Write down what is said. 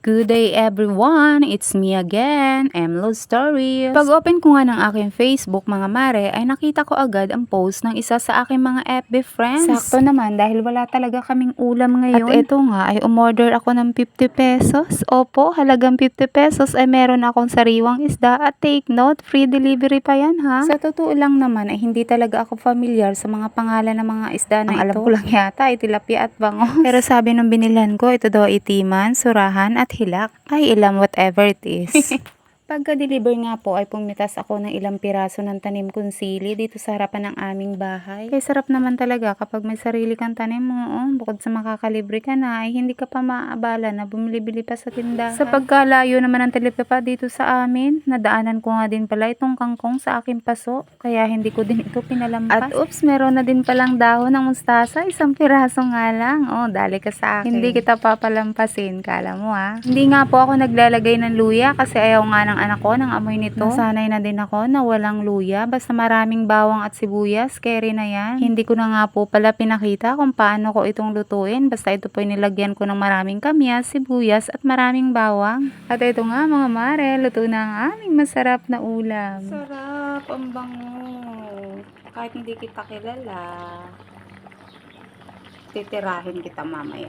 Good day everyone! It's me again, Emlo Stories. Pag-open ko nga ng aking Facebook mga mare ay nakita ko agad ang post ng isa sa aking mga FB friends. Sakto naman dahil wala talaga kaming ulam ngayon. At ito nga ay umorder ako ng 50 pesos. Opo, halagang 50 pesos ay meron akong sariwang isda at take note, free delivery pa yan ha. Sa totoo lang naman ay hindi talaga ako familiar sa mga pangalan ng mga isda na ito. Ang alam ko lang yata ay tilapia at bangos. Pero sabi nung binilhan ko, ito daw itiman, surahan at hilak. Ay, ilam whatever it is. Pagka-deliver nga po ay pumitas ako ng ilang piraso ng tanim kong sili dito sa harapan ng aming bahay. Kaya sarap naman talaga kapag may sarili kang tanim mo. Bukod sa makakalibre ka na ay hindi ka pa maaabala na bumili-bili pa sa tindahan. Sa pagkalayo naman ng talipapa dito sa amin, nadaanan ko nga din pala itong kangkong sa aking paso. Kaya hindi ko din ito pinalampas. At oops, meron na din palang dahon ng mustasa. Isang piraso nga lang. Dali ka sa akin. Hindi kita papalampasin. Kala mo Hindi nga po ako naglalagay ng luya kasi ayaw nga ng anak ko ng amoy nito. Nasanay na din ako na walang luya. Basta maraming bawang at sibuyas, carry na yan. Hindi ko na nga po pala pinakita kung paano ko itong lutuin. Basta ito po nilagyan ko ng maraming kamyas, sibuyas at maraming bawang. At ito nga mga mare, luto na ang aming masarap na ulam. Sarap, ang bango. Kahit hindi kita kilala, titirahin kita mamaya.